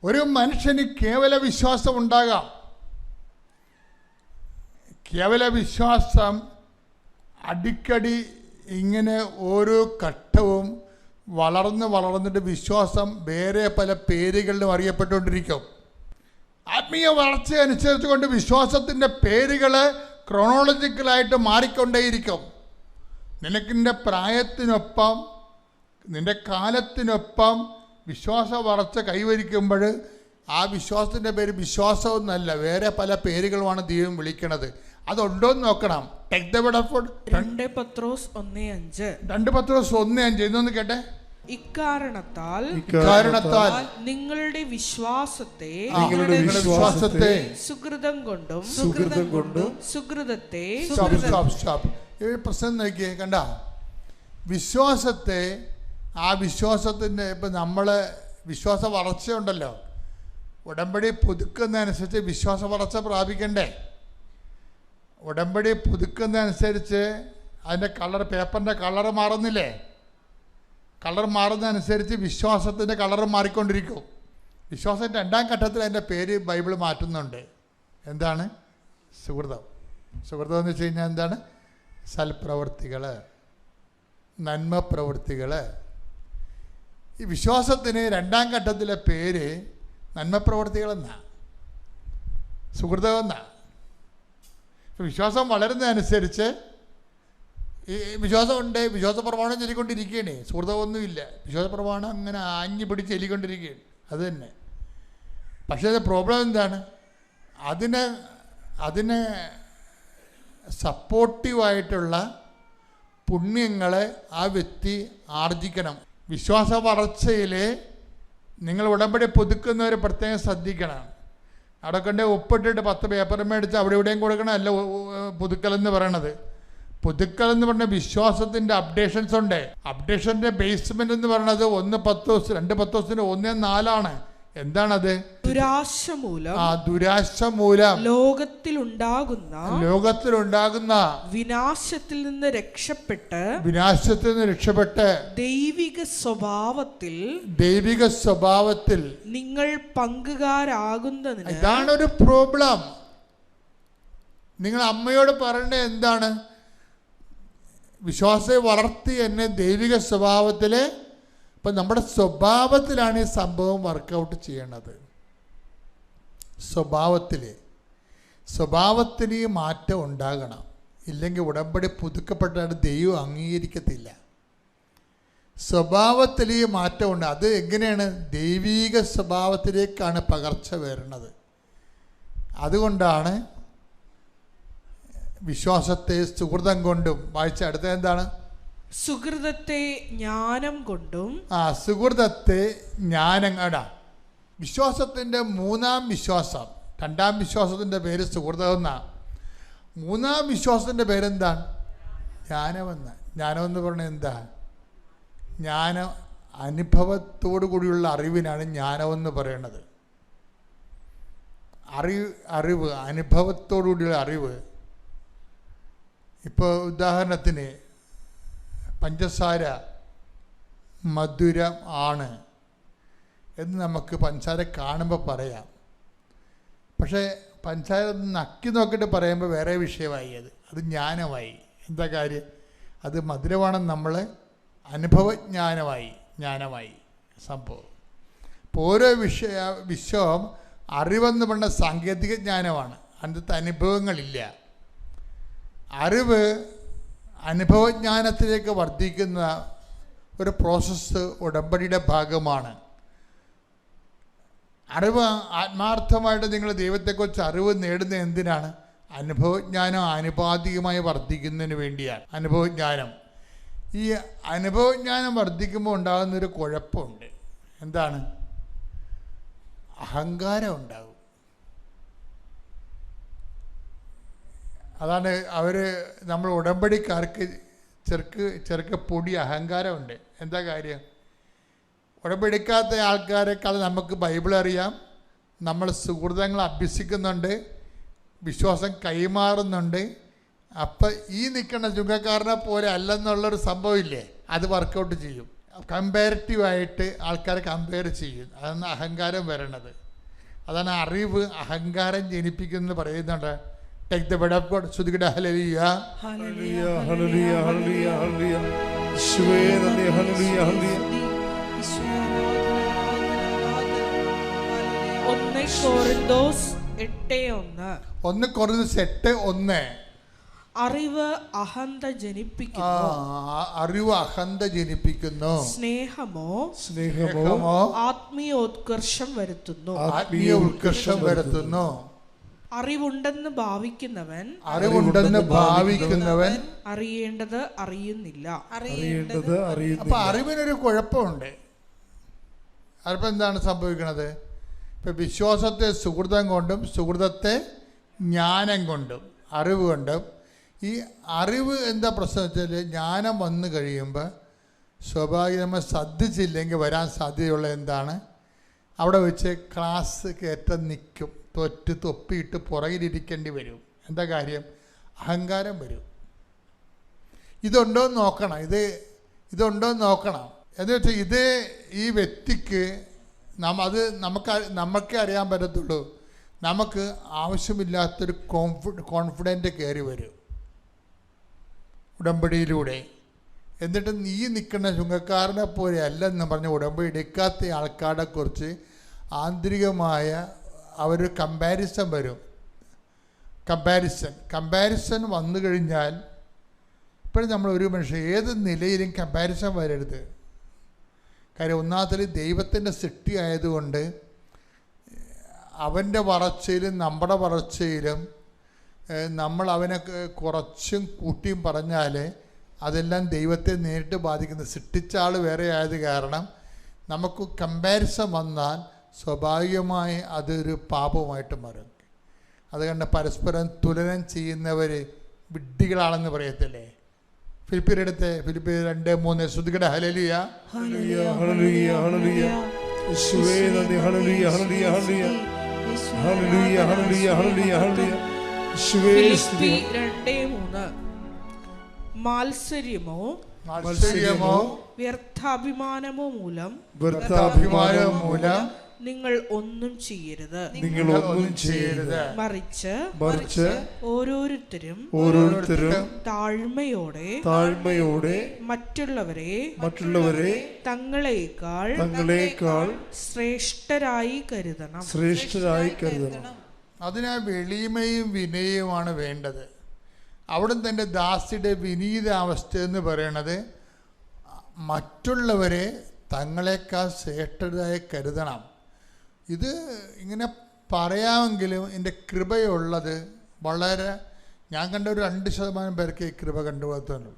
ഒരു മനുഷ്യന് കേവല വിശ്വാസം ഉണ്ടാകാം. കേവല വിശ്വാസം അടിക്കടി ഇങ്ങനെ ഓരോ ഘട്ടവും വളർന്നിട്ട് വിശ്വാസം വേറെ പല പേരുകളിലും അറിയപ്പെട്ടുകൊണ്ടിരിക്കും. ആത്മീയ വളർച്ച അനുസരിച്ച് കൊണ്ട് വിശ്വാസത്തിൻ്റെ പേരുകൾ ക്രോണോളജിക്കലായിട്ട് മാറിക്കൊണ്ടേയിരിക്കും. നിനക്കിൻ്റെ പ്രായത്തിനൊപ്പം നിൻ്റെ കാലത്തിനൊപ്പം വിശ്വാസ വളർച്ച കൈവരിക്കുമ്പോൾ ആ വിശ്വാസത്തിൻ്റെ പേര് വിശ്വാസമൊന്നല്ല, വേറെ പല പേരുകളുമാണ് ദൈവം വിളിക്കണത്. അതുണ്ടോന്ന് നോക്കണം. Take the word of God. 2 പത്രോസ് 1:5. 2 പത്രോസ് 1:5 ഇതൊന്ന് കേട്ടെ. ഇക്കാരണത്താൽ നിങ്ങളുടെ വിശ്വാസത്തെ സുകൃതം കൊണ്ടും സുകൃതത്തെ ഈ പ്രശ്നം നോക്കിയേ, കണ്ട വിശ്വാസത്തെ, ആ വിശ്വാസത്തിൻ്റെ ഇപ്പം നമ്മൾ വിശ്വാസ വളർച്ചയുണ്ടല്ലോ, ഉടമ്പടി പുതുക്കുന്നതനുസരിച്ച് വിശ്വാസ വളർച്ച പ്രാപിക്കണ്ടേ? ഉടമ്പടി പുതുക്കുന്നതനുസരിച്ച് അതിൻ്റെ കളർ, പേപ്പറിൻ്റെ കളറ് മാറുന്നില്ലേ? കളർ മാറുന്നതനുസരിച്ച് വിശ്വാസത്തിൻ്റെ കളറ് മാറിക്കൊണ്ടിരിക്കും. വിശ്വാസം 2ാം ഘട്ടത്തിൽ അതിൻ്റെ പേര് ബൈബിൾ മാറ്റുന്നുണ്ട്. എന്താണ്? സുഹൃതം. സുഹൃതം എന്ന് വെച്ച് കഴിഞ്ഞാൽ എന്താണ്? സൽപ്രവൃത്തികൾ, നന്മ പ്രവൃത്തികൾ. ഈ വിശ്വാസത്തിന് 2ാം ഘട്ടത്തിലെ പേര് നന്മ പ്രവൃത്തികളെന്നാണ്, സുഹൃതമെന്നാണ്. വിശ്വാസം വളരുന്നതനുസരിച്ച് ഈ വിശ്വാസമുണ്ട്, വിശ്വാസ പ്രമാണം ചൊല്ലിക്കൊണ്ടിരിക്കുകയാണ്, സുഹൃതമൊന്നുമില്ല. വിശ്വാസ പ്രമാണം അങ്ങനെ ആഞ്ഞു പിടിച്ച് ചൊല്ലിക്കൊണ്ടിരിക്കുകയാണ്, അത് തന്നെ. പക്ഷേ അത് പ്രോബ്ലം എന്താണ്? അതിന് സപ്പോർട്ടീവായിട്ടുള്ള പുണ്യങ്ങളെ ആ വ്യക്തി ആർജിക്കണം. വിശ്വാസ വളർച്ചയിൽ നിങ്ങൾ ഉടമ്പടി പുതുക്കുന്നവർ പ്രത്യേകം ശ്രദ്ധിക്കണം. അവിടെ കൊണ്ട് ഒപ്പിട്ടിട്ട് 10 പേപ്പർ മേടിച്ച് അവിടെ ഇവിടെയും കൊടുക്കണം അല്ല പുതുക്കലെന്ന് പറയണത്. പുതുക്കലെന്ന് പറഞ്ഞ വിശ്വാസത്തിൻ്റെ അപ്ഡേഷൻസ് ഉണ്ട്. അപ്ഡേഷൻ്റെ ബേസ്മെൻ്റ് എന്ന് പറയുന്നത് 1 പത്രോസ് 2 പത്രോസിന് 1:4 എന്താണത്? ദുരാശ മൂലം ലോകത്തിലുണ്ടാകുന്ന വിനാശത്തിൽ നിന്ന് രക്ഷപ്പെട്ട് ദൈവിക സ്വഭാവത്തിൽ നിങ്ങൾ പങ്കുകാരാകുന്നതിന്. ഇതാണ് ഒരു പ്രോബ്ലം. നിങ്ങൾ അമ്മയോട് പറയേണ്ടത് എന്താണ്? വിശ്വാസത്തെ വളർത്തി എന്നെ ദൈവിക സ്വഭാവത്തിൽ. ഇപ്പം നമ്മുടെ സ്വഭാവത്തിലാണ് ഈ സംഭവം വർക്കൗട്ട് ചെയ്യണത്. സ്വഭാവത്തിന് ഈ മാറ്റം ഉണ്ടാകണം. ഇല്ലെങ്കിൽ ഉടമ്പടി പുതുക്കപ്പെട്ടാണ് ദൈവം അംഗീകരിക്കത്തില്ല. സ്വഭാവത്തിൽ ഈ മാറ്റം ഉണ്ട്. അത് എങ്ങനെയാണ്? ദൈവീക സ്വഭാവത്തിലേക്കാണ് പകർച്ച വരുന്നത്. അതുകൊണ്ടാണ് വിശ്വാസത്തെ സുഹൃതം കൊണ്ടും. വായിച്ച അടുത്ത എന്താണ്? സുഹൃതത്തെ ജ്ഞാനം കൊണ്ടും. സുഹൃതത്തെ ജ്ഞാനം. വിശ്വാസത്തിൻ്റെ 3ാം വിശ്വാസം. 2ാം വിശ്വാസത്തിൻ്റെ പേര് സുഹൃതം എന്നാണ്. 3ാം വിശ്വാസത്തിൻ്റെ പേരെന്താണ്? ജ്ഞാനമെന്ന്. ജ്ഞാനമെന്ന് പറഞ്ഞാൽ എന്താ? ജ്ഞാനം അനുഭവത്തോടു കൂടിയുള്ള അറിവിനാണ് ജ്ഞാനമെന്ന് പറയണത്. അറിവ് അനുഭവത്തോടു കൂടിയുള്ള അറിവ്. ഇപ്പോൾ ഉദാഹരണത്തിന് പഞ്ചസാര മധുരം ആണ് എന്ന് നമുക്ക് പഞ്ചസാര കാണുമ്പോൾ പറയാം. പക്ഷേ പഞ്ചസാര നക്കി നോക്കിയിട്ട് പറയുമ്പോൾ വേറെ വിഷയമായി. അത് ജ്ഞാനമായി. എന്താ കാര്യം? അത് മധുരമാണെന്ന് നമ്മൾ ജ്ഞാനമായി സംഭവം. ഇപ്പോൾ ഓരോ വിശ്വം അറിവെന്ന് പറഞ്ഞ സാങ്കേതിക ജ്ഞാനമാണ്. അതിനകത്ത് അനുഭവങ്ങളില്ല. അറിവ് അനുഭവജ്ഞാനത്തിലേക്ക് വർദ്ധിക്കുന്ന ഒരു പ്രോസസ്സ് ഉടമ്പടിയുടെ ഭാഗമാണ്. അറിവ് ആത്മാർത്ഥമായിട്ട് നിങ്ങൾ ദൈവത്തെക്കുറിച്ച് അറിവ് നേടുന്നത് എന്തിനാണ്? അനുഭവജ്ഞാനം ആനുപാതികമായി വർദ്ധിക്കുന്നതിന് വേണ്ടിയാണ്. അനുഭവജ്ഞാനം. ഈ അനുഭവജ്ഞാനം വർദ്ധിക്കുമ്പോൾ ഉണ്ടാകുന്നൊരു കുഴപ്പമുണ്ട്. എന്താണ്? അഹങ്കാരം ഉണ്ടാകും. അതാണ് നമ്മൾ ഉടമ്പടിക്കാർക്ക് ചെറുക്ക് പൊടി അഹങ്കാരമുണ്ട്. എന്താ കാര്യം? ഉടമ്പടിക്കാത്ത ആൾക്കാരെക്കാൾ നമുക്ക് ബൈബിൾ അറിയാം, നമ്മൾ സുഹൃതങ്ങൾ അഭ്യസിക്കുന്നുണ്ട്, വിശ്വാസം കൈമാറുന്നുണ്ട്. അപ്പം ഈ നിൽക്കുന്ന ചുങ്കക്കാരനെ പോലെ അല്ലെന്നുള്ളൊരു സംഭവമില്ലേ, അത് വർക്കൗട്ട് ചെയ്യും. കമ്പാരിറ്റീവായിട്ട് ആൾക്കാരെ കമ്പയർ ചെയ്യും. അതാണ് അഹങ്കാരം വരണത്. അതാണ് അറിവ് അഹങ്കാരം ജനിപ്പിക്കുന്നത് പറയുന്നുണ്ട്. Take the word of God. ശ്രുതികട hallelujah hallelujah hallelujah hallelujah hallelujah. യേശുവേ നന്ദി. Hallelujah hallelujah. 1 കൊരിന്തോസ് 8:1. 1 കൊരിന്തോസ് 8:1. അറിവ് അഹന്ത ജനിപ്പിക്കുന്നു. അറിവ് അഹന്ത ജനിപ്പിക്കുന്നു. സ്നേഹമോ ആത്മീയോത്കർഷം വരുത്തുന്നു. ആത്മീയ ഉത്കർഷം വരുത്തുന്നു. അറിവുണ്ടെന്ന് ഭാവിക്കുന്നവൻ അറിയേണ്ടത് അറിയുന്നില്ല. അപ്പൊ അറിവിനൊരു കുഴപ്പമുണ്ട്. അറിവ് എന്താണ് സംഭവിക്കുന്നത്? ഇപ്പൊ വിശ്വാസത്തെ സുഹൃതം കൊണ്ടും സുഹൃതത്തെ ജ്ഞാനം കൊണ്ടും അറിവ് കൊണ്ടും. ഈ അറിവ് എന്താ പ്രശ്നം വെച്ചാൽ ജ്ഞാനം വന്നു കഴിയുമ്പോൾ സ്വാഭാവികമായി ശ്രദ്ധിച്ചില്ലെങ്കിൽ വരാൻ സാധ്യതയുള്ള എന്താണ്, അവിടെ വെച്ച് ക്ലാസ് കയറ്റം നിൽക്കും, തൊപ്പിയിട്ട് പുറകിലിരിക്കേണ്ടി വരും. എന്താ കാര്യം? അഹങ്കാരം വരും. ഇതുണ്ടോ എന്ന് നോക്കണം. ഇതുണ്ടോ എന്ന് നോക്കണം. എന്ന് വെച്ചാൽ ഇത് ഈ വ്യക്തിക്ക് നമുക്കേ അറിയാൻ പറ്റത്തുള്ളൂ. നമുക്ക് ആവശ്യമില്ലാത്തൊരു കോൺഫിഡൻറ്റ് കയറി വരും ഉടമ്പടിയിലൂടെ. എന്നിട്ട് നീ നിൽക്കുന്ന ചുങ്കക്കാരനെ പോലെ അല്ലെന്ന് പറഞ്ഞ് ഉടമ്പടി എടുക്കാത്ത ആൾക്കാരെ കുറിച്ച് ആന്തരികമായ അവരൊരു കമ്പാരിസൺ വരും. കമ്പാരിസൺ വന്നു കഴിഞ്ഞാൽ ഇപ്പോഴും നമ്മൾ ഒരു മനുഷ്യൻ ഏത് നിലയിലും കമ്പാരിസൺ വരരുത്. കാര്യം ഒന്നാമത്തിൽ ദൈവത്തിൻ്റെ സൃഷ്ടി ആയതുകൊണ്ട് അവൻ്റെ വളർച്ചയിലും നമ്മുടെ വളർച്ചയിലും നമ്മൾ അവനെ കുറച്ചും കൂട്ടിയും പറഞ്ഞാൽ അതെല്ലാം ദൈവത്തെ നേരിട്ട് ബാധിക്കുന്നത്. സൃഷ്ടിച്ച ആൾ വേറെ ആയത് കാരണം നമുക്ക് കമ്പാരിസൺ വന്നാൽ സ്വാഭാവികമായി അതൊരു പാപമായിട്ട് മാറും. അതുകൊണ്ട് പരസ്പരം തുലനം ചെയ്യുന്നവർ വിഡ്ഢികളാണെന്ന് പറയത്തില്ലേ? ഫിലിപ്പിയരെടുത്ത് ഫിലിപ്പിയർ 2:3 ശ്രുതികട ഹല്ലേലൂയ ഹല്ലേലൂയ ഹല്ലേലൂയ ഹല്ലേലൂയ. യേശുവേ നന്ദി. Hallelujah hallelujah hallelujah hallelujah hallelujah hallelujah hallelujah. യേശുവേ സ്തുതി. 2:3. മാത്സര്യമോ വ്യർത്ഥാഭിമാനമോ മൂലം നിങ്ങൾ ഒന്നും ചെയ്യരുത്. മറിച്ച് ഓരോരുത്തരും താഴ്മയോടെ മറ്റുള്ളവരെ തങ്ങളെക്കാൾ ശ്രേഷ്ഠരായി കരുതണം. അതിനാ എളിമയും വിനയവുമാണ് വേണ്ടത്. അവിടെ തന്നെ ദാസിയുടെ വിനീതാവസ്ഥ എന്ന് പറയുന്നത് മറ്റുള്ളവരെ തങ്ങളെക്കാൾ ശ്രേഷ്ഠരായി കരുതണം. ഇത് ഇങ്ങനെ പറയാമെങ്കിലും എൻ്റെ കൃപയുള്ളത് വളരെ, ഞാൻ കണ്ട ഒരു 2% പേർക്ക് ഈ കൃപ കണ്ടുപോകുന്നുള്ളൂ.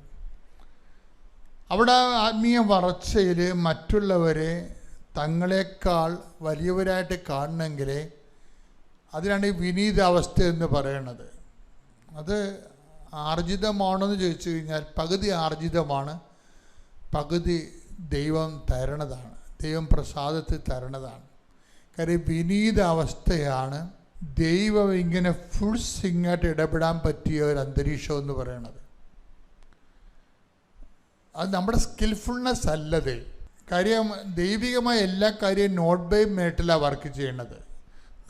അവിടെ ആത്മീയ വളർച്ചയിൽ മറ്റുള്ളവരെ തങ്ങളെക്കാൾ വലിയവരായിട്ട് കാണണമെങ്കിൽ അതിനാണ് ഈ വിനീതാവസ്ഥ എന്ന് പറയുന്നത്. അത് ആർജിതമാണെന്ന് ചോദിച്ചു കഴിഞ്ഞാൽ പകുതി ആർജിതമാണ്, പകുതി ദൈവം തരണതാണ്, ദൈവം പ്രസാദത്തിൽ തരണതാണ്. കാര്യം വിനീതാവസ്ഥയാണ് ദൈവം ഇങ്ങനെ ഫുൾ സിംഗായിട്ട് ഇടപെടാൻ പറ്റിയ ഒരു അന്തരീക്ഷം എന്ന് പറയണത്. അത് നമ്മുടെ സ്കിൽഫുൾനെസ് അല്ലത്. കാര്യം ദൈവികമായ എല്ലാ കാര്യവും നോട്ട് ബൈ മെറിറ്റിലാണ് വർക്ക് ചെയ്യണത്,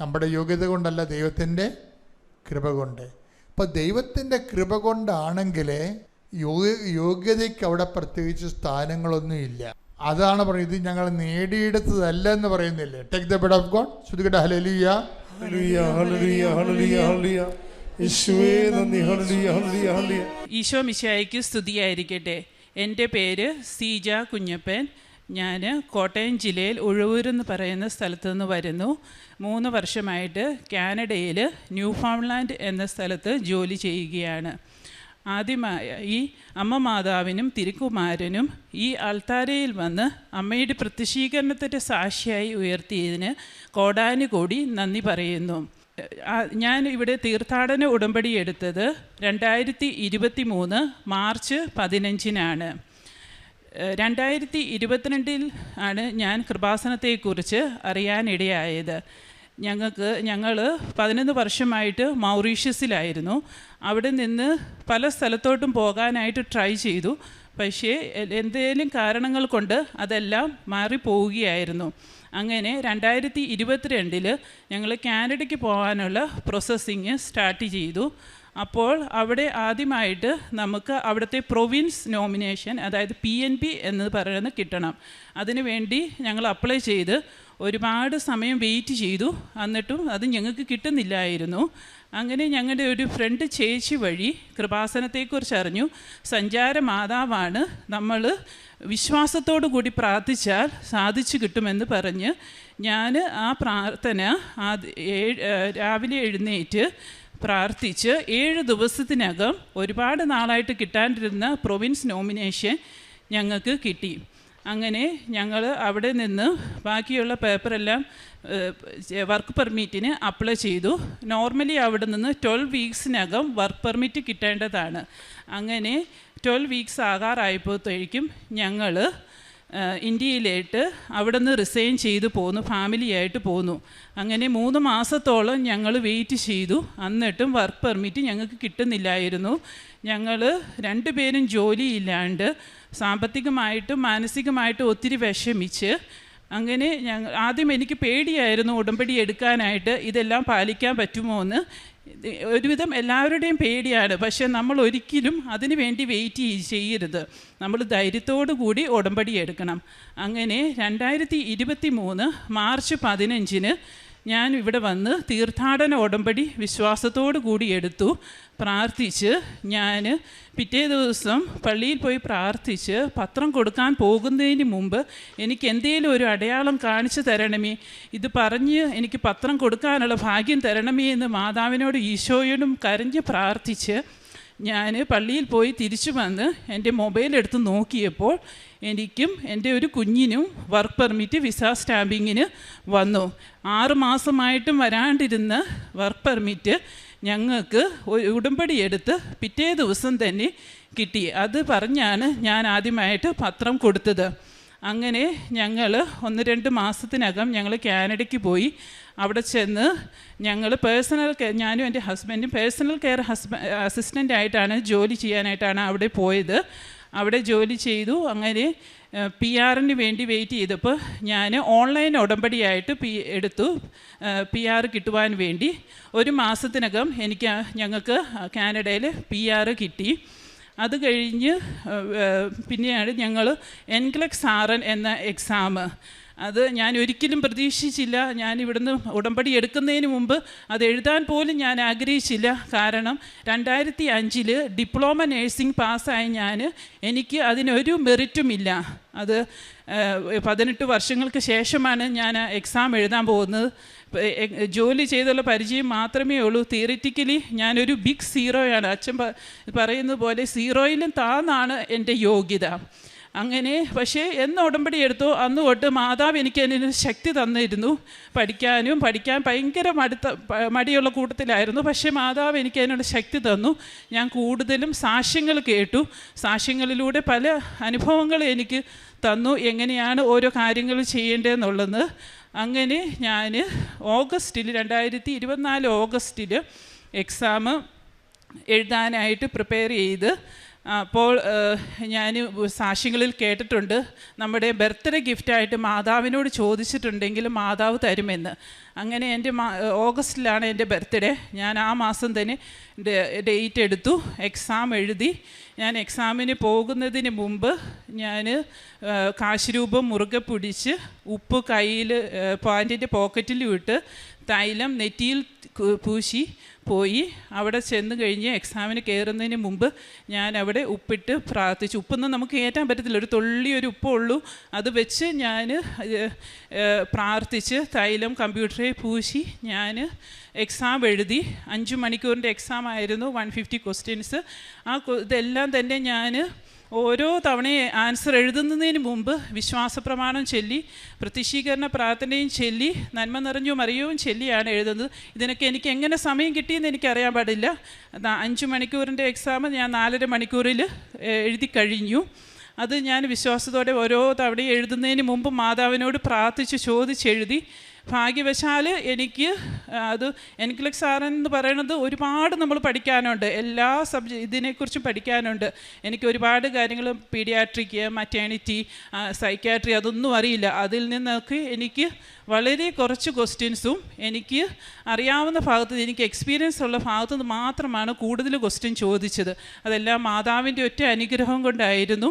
നമ്മുടെ യോഗ്യത കൊണ്ടല്ല, ദൈവത്തിൻ്റെ കൃപ കൊണ്ട്. അപ്പോൾ ദൈവത്തിൻ്റെ കൃപ കൊണ്ടാണെങ്കിൽ യോഗ്യതയ്ക്ക് അവിടെ പ്രത്യേകിച്ച് സ്ഥാനങ്ങളൊന്നും ഇല്ല. അതാണ് പറയുന്നത്, ഇത് ഞങ്ങൾ നേടിയെടുത്തതല്ല എന്ന് പറയുന്നില്ലേ. Take the word of God. ശ്രുതികട hallelujah hallelujah hallelujah hallelujah hallelujah. യേശുവേ നന്ദി. Hallelujah hallelujah hallelujah. ഈശോ മിശിഹായ്ക്ക് സ്തുതിയായിരിക്കട്ടെ. എൻ്റെ പേര് സീജ കുഞ്ഞപ്പൻ. ഞാൻ കോട്ടയം ജില്ലയിൽ ഉഴവൂരെന്ന് പറയുന്ന സ്ഥലത്തു നിന്ന് വരുന്നു. 3 വർഷമായിട്ട് കാനഡയിൽ ന്യൂ ഫൗണ്ട്ലാൻഡ് എന്ന സ്ഥലത്ത് ജോലി ചെയ്യുകയാണ്. ആദ്യമായി ഈ അമ്മ മാതാവിനും തിരുക്കുമാരനും ഈ അൾത്താരയിൽ വന്ന് അമ്മയുടെ പ്രത്യക്ഷീകരണത്തിൻ്റെ സാക്ഷിയായി ഉയർത്തിയതിന് കോടാനുകോടി നന്ദി പറയുന്നു. ഞാൻ ഇവിടെ തീർത്ഥാടന ഉടമ്പടി എടുത്തത് 2023 മാർച്ച് 15-നാണ്. 2022 ആണ് ഞാൻ കൃപാസനത്തെക്കുറിച്ച് അറിയാനിടയായത്. ഞങ്ങൾ 11 വർഷമായിട്ട് മൗറീഷ്യസിലായിരുന്നു. അവിടെ നിന്ന് പല സ്ഥലത്തോട്ടും പോകാനായിട്ട് ട്രൈ ചെയ്തു. പക്ഷേ എന്തെങ്കിലും കാരണങ്ങൾ കൊണ്ട് അതെല്ലാം മാറിപ്പോവുകയായിരുന്നു. അങ്ങനെ 2022 ഞങ്ങൾ കാനഡയ്ക്ക് പോകാനുള്ള പ്രോസസ്സിങ് സ്റ്റാർട്ട് ചെയ്തു. അപ്പോൾ അവിടെ ആദ്യമായിട്ട് നമുക്ക് അവിടുത്തെ പ്രൊവിൻസ് നോമിനേഷൻ, അതായത് PNP എന്ന് പറയുന്നത് കിട്ടണം. അതിനുവേണ്ടി ഞങ്ങൾ അപ്ലൈ ചെയ്ത് ഒരുപാട് സമയം വെയിറ്റ് ചെയ്തു. എന്നിട്ടും അത് ഞങ്ങൾക്ക് കിട്ടുന്നില്ലായിരുന്നു. അങ്ങനെ ഞങ്ങളുടെ ഒരു ഫ്രണ്ട് ചേച്ചി വഴി കൃപാസനത്തെക്കുറിച്ച് അറിഞ്ഞു. സഞ്ചാര മാതാവാണ്, നമ്മൾ വിശ്വാസത്തോടു കൂടി പ്രാർത്ഥിച്ചാൽ സാധിച്ചു കിട്ടുമെന്ന് പറഞ്ഞ് ഞാൻ ആ പ്രാർത്ഥന രാവിലെ എഴുന്നേറ്റ് പ്രാർത്ഥിച്ച് 7 ദിവസത്തിനകം ഒരുപാട് നാളായിട്ട് കിട്ടാണ്ടിരുന്ന പ്രൊവിൻസ് നോമിനേഷൻ ഞങ്ങൾക്ക് കിട്ടി. അങ്ങനെ ഞങ്ങൾ അവിടെ നിന്ന് ബാക്കിയുള്ള പേപ്പറെല്ലാം വർക്ക് പെർമിറ്റിന് അപ്ലൈ ചെയ്തു. നോർമലി അവിടെ നിന്ന് 12 വീക്സിനകം വർക്ക് പെർമിറ്റ് കിട്ടേണ്ടതാണ്. അങ്ങനെ 12 വീക്സ് ആകാറായപ്പോഴത്തേക്കും ഞങ്ങൾ ഇന്ത്യയിലേക്ക് അവിടെ നിന്ന് റിസൈൻ ചെയ്തു പോന്നു, ഫാമിലിയായിട്ട് പോന്നു. അങ്ങനെ 3 മാസത്തോളം ഞങ്ങൾ വെയിറ്റ് ചെയ്തു. എന്നിട്ടും വർക്ക് പെർമിറ്റ് ഞങ്ങൾക്ക് കിട്ടുന്നില്ലായിരുന്നു. ഞങ്ങൾ 2 പേരും ജോലിയില്ലാണ്ട് സാമ്പത്തികമായിട്ടും മാനസികമായിട്ടും ഒത്തിരി വിഷമിച്ച്, അങ്ങനെ ആദ്യം എനിക്ക് പേടിയായിരുന്നു ഉടമ്പടി എടുക്കാനായിട്ട്, ഇതെല്ലാം പാലിക്കാൻ പറ്റുമോ എന്ന്. ഒരുവിധം എല്ലാവരുടെയും പേടിയാണ്. പക്ഷേ നമ്മൾ ഒരിക്കലും അതിന് വേണ്ടി വെയിറ്റ് ചെയ്യരുത്. നമ്മൾ ധൈര്യത്തോടു കൂടി ഉടമ്പടി എടുക്കണം. അങ്ങനെ 2023 മാർച്ച് 15 ഞാൻ ഇവിടെ വന്ന് തീർത്ഥാടന ഉടമ്പടി വിശ്വാസത്തോടു കൂടി എടുത്തു. പ്രാർത്ഥിച്ച് ഞാൻ പിറ്റേ ദിവസം പള്ളിയിൽ പോയി പ്രാർത്ഥിച്ച് പത്രം കൊടുക്കാൻ പോകുന്നതിന് മുമ്പ് എനിക്ക് എന്തെങ്കിലും ഒരു അടയാളം കാണിച്ചു തരണമേ, ഇത് പറഞ്ഞ് എനിക്ക് പത്രം കൊടുക്കാനുള്ള ഭാഗ്യം തരണമേ എന്ന് മാതാവിനോട് ഈശോയോടും കരഞ്ഞ് പ്രാർത്ഥിച്ച് ഞാൻ പള്ളിയിൽ പോയി തിരിച്ചു വന്ന് എൻ്റെ മൊബൈൽ എടുത്ത് നോക്കിയപ്പോൾ എനിക്കും എൻ്റെ ഒരു കുഞ്ഞിനും വർക്ക് പെർമിറ്റ് വിസ സ്റ്റാമ്പിങ്ങിന് വന്നു. 6 മാസമായിട്ടും വരാണ്ടിരുന്ന വർക്ക് പെർമിറ്റ് ഞങ്ങൾക്ക് ഉടമ്പടി എടുത്ത് പിറ്റേ ദിവസം തന്നെ കിട്ടി. അത് പറഞ്ഞാണ് ഞാൻ ആദ്യമായിട്ട് പത്രം കൊടുത്തത്. അങ്ങനെ ഞങ്ങൾ 1-2 മാസത്തിനകം ഞങ്ങൾ കാനഡയ്ക്ക് പോയി. അവിടെ ചെന്ന് ഞങ്ങൾ പേഴ്സണൽ കെയർ, ഞാനും എൻ്റെ ഹസ്ബൻഡും പേഴ്സണൽ കെയർ അസിസ്റ്റൻ്റായിട്ടാണ് ജോലി ചെയ്യാനായിട്ടാണ് അവിടെ പോയത്. അവിടെ ജോലി ചെയ്തു. അങ്ങനെ PR വേണ്ടി വെയിറ്റ് ചെയ്തപ്പോൾ ഞാൻ ഓൺലൈൻ ഉടമ്പടിയായിട്ട് എടുത്തു PR കിട്ടുവാൻ വേണ്ടി. 1 മാസത്തിനകം ഞങ്ങൾക്ക് കാനഡയിൽ PR കിട്ടി. അത് കഴിഞ്ഞ് പിന്നെയാണ് ഞങ്ങൾ NCLEX RN എന്ന എക്സാം. അത് ഞാൻ ഒരിക്കലും പ്രതീക്ഷിച്ചില്ല. ഞാൻ ഇവിടുന്ന് ഉടമ്പടി എടുക്കുന്നതിന് മുമ്പ് അത് എഴുതാൻ പോലും ഞാൻ ആഗ്രഹിച്ചില്ല. കാരണം 2005 ഡിപ്ലോമ നേഴ്സിംഗ് പാസ്സായ എനിക്ക് അതിനൊരു മെറിറ്റുമില്ല. അത് 18 വർഷങ്ങൾക്ക് ശേഷമാണ് ഞാൻ എക്സാം എഴുതാൻ പോകുന്നത്. ജോലി ചെയ്തുള്ള പരിചയം മാത്രമേ ഉള്ളൂ. തിയറിറ്റിക്കലി ഞാനൊരു ബിഗ് സീറോയാണ്. അച്ഛൻ പറയുന്നത് പോലെ സീറോയിലും താന്നാണ് എൻ്റെ യോഗ്യത. അങ്ങനെ പക്ഷേ എന്ന് ഉടമ്പടി എടുത്തോ അന്ന് തൊട്ട് മാതാവ് എനിക്ക് അതിന് ശക്തി തന്നിരുന്നു. പഠിക്കാൻ ഭയങ്കര മടിയുള്ള കൂട്ടത്തിലായിരുന്നു. പക്ഷേ മാതാവ് എനിക്ക് അതിനുള്ള ശക്തി തന്നു. ഞാൻ കൂടുതലും സാക്ഷ്യങ്ങൾ കേട്ടു. സാക്ഷ്യങ്ങളിലൂടെ പല അനുഭവങ്ങൾ എനിക്ക് തന്നു, എങ്ങനെയാണ് ഓരോ കാര്യങ്ങൾ ചെയ്യേണ്ടതെന്നുള്ളത്. അങ്ങനെ ഞാൻ 2024 ഓഗസ്റ്റിൽ എക്സാം എഴുതാനായിട്ട് പ്രിപ്പയർ ചെയ്ത്. അപ്പോൾ ഞാൻ സാക്ഷ്യങ്ങളിൽ കേട്ടിട്ടുണ്ട്, നമ്മുടെ ബർത്ത്ഡേ ഗിഫ്റ്റായിട്ട് മാതാവിനോട് ചോദിച്ചിട്ടുണ്ടെങ്കിൽ മാതാവ് തരുമെന്ന്. അങ്ങനെ എൻ്റെ ഓഗസ്റ്റിലാണ് എൻ്റെ ബർത്ത്ഡേ. ഞാൻ ആ മാസം തന്നെ ഡേറ്റ് എടുത്തു, എക്സാം എഴുതി. ഞാൻ എക്സാമിന് പോകുന്നതിന് മുമ്പ് ഞാൻ കാശുരൂപം മുറുകെ പിടിച്ച് ഉപ്പ് കയ്യിൽ പാൻറ്റിൻ്റെ പോക്കറ്റിൽ ഇട്ട് തൈലം നെറ്റിയിൽ പൂശി പോയി. അവിടെ ചെന്ന് കഴിഞ്ഞ് എക്സാമിന് കയറുന്നതിന് മുമ്പ് ഞാൻ അവിടെ ഉപ്പിട്ട് പ്രാർത്ഥിച്ചു. ഉപ്പൊന്നും നമുക്ക് കയറ്റാൻ പറ്റത്തില്ല, ഒരു തുള്ളി ഒരു ഉപ്പുള്ളൂ. അത് വെച്ച് ഞാൻ പ്രാർത്ഥിച്ച് തൈലം കമ്പ്യൂട്ടറിൽ പൂശി ഞാൻ എക്സാം എഴുതി. 5 മണിക്കൂറിൻ്റെ എക്സാം ആയിരുന്നു, 150 ക്വസ്റ്റ്യൻസ്. ഇതെല്ലാം തന്നെ ഞാൻ ഓരോ തവണയും ആൻസർ എഴുതുന്നതിന് മുമ്പ് വിശ്വാസപ്രമാണം ചൊല്ലി പ്രത്യക്ഷീകരണ പ്രാർത്ഥനയും ചൊല്ലി നന്മ നിറഞ്ഞു മറിയവും ചൊല്ലിയാണ് എഴുതുന്നത്. ഇതിനൊക്കെ എനിക്ക് എങ്ങനെ സമയം കിട്ടിയെന്ന് എനിക്കറിയാൻ പാടില്ല. 5 മണിക്കൂറിൻ്റെ എക്സാം ഞാൻ 4.5 മണിക്കൂറിൽ എഴുതി കഴിഞ്ഞു. അത് ഞാൻ വിശ്വാസത്തോടെ ഓരോ തവണയും എഴുതുന്നതിന് മുമ്പ് മാതാവിനോട് പ്രാർത്ഥിച്ച് ചോദിച്ചെഴുതി. ഭാഗ്യവശാൽ എനിക്ക് അത് എൻക്ലക്സ് എന്ന് പറയുന്നത് ഒരുപാട് നമ്മൾ പഠിക്കാനുണ്ട്, എല്ലാ ഇതിനെക്കുറിച്ചും പഠിക്കാനുണ്ട്. എനിക്ക് ഒരുപാട് കാര്യങ്ങൾ പീഡിയാട്രിക്, മറ്റേണിറ്റി, സൈക്യാട്രി അതൊന്നും അറിയില്ല. അതിൽ നിന്നൊക്കെ എനിക്ക് വളരെ കുറച്ച് ക്വസ്റ്റ്യൻസും എനിക്ക് അറിയാവുന്ന ഭാഗത്ത്, എനിക്ക് എക്സ്പീരിയൻസ് ഉള്ള ഭാഗത്തു നിന്ന് മാത്രമാണ് കൂടുതൽ ക്വസ്റ്റ്യൻ ചോദിച്ചത്. അതെല്ലാം മാതാവിൻ്റെ ഒറ്റ അനുഗ്രഹം കൊണ്ടായിരുന്നു.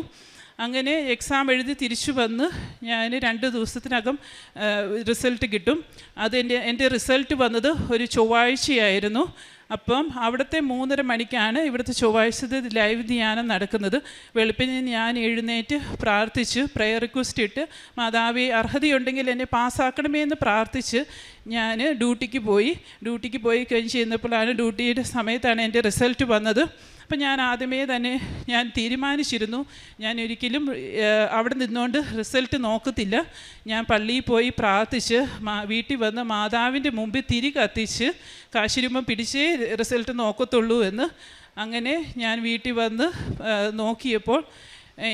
അങ്ങനെ എക്സാം എഴുതി തിരിച്ചു വന്ന് ഞാൻ 2 ദിവസത്തിനകം റിസൾട്ട് കിട്ടും. എൻ്റെ റിസൾട്ട് വന്നത് ഒരു ചൊവ്വാഴ്ചയായിരുന്നു. അപ്പം അവിടുത്തെ 3:30 മണിക്കാണ് ഇവിടുത്തെ ചൊവ്വാഴ്ചത്തെ ലൈവ് ധ്യാനം നടക്കുന്നത്. വെളുപ്പിന് ഞാൻ എഴുന്നേറ്റ് പ്രാർത്ഥിച്ച് പ്രയർ റിക്വസ്റ്റ് ഇട്ട് മാതാവേ അർഹതയുണ്ടെങ്കിൽ എന്നെ പാസ്സാക്കണമേ എന്ന് പ്രാർത്ഥിച്ച് ഞാൻ ഡ്യൂട്ടിക്ക് പോയി കഴിഞ്ഞ് ചെയ്യുന്നപ്പോഴാണ് ഡ്യൂട്ടിയുടെ സമയത്താണ് എൻ്റെ റിസൾട്ട് വന്നത്. അപ്പം ഞാൻ ആദ്യമേ തന്നെ ഞാൻ തീരുമാനിച്ചിരുന്നു, ഞാൻ ഒരിക്കലും അവിടെ നിന്നുകൊണ്ട് റിസൾട്ട് നോക്കത്തില്ല. ഞാൻ പള്ളിയിൽ പോയി പ്രാർത്ഥിച്ച് വീട്ടിൽ വന്ന് മാതാവിൻ്റെ മുമ്പിൽ തിരി കത്തിച്ച് കാശിരുമ്പം പിടിച്ചേ റിസൾട്ട് നോക്കത്തുള്ളൂ എന്ന്. അങ്ങനെ ഞാൻ വീട്ടിൽ വന്ന് നോക്കിയപ്പോൾ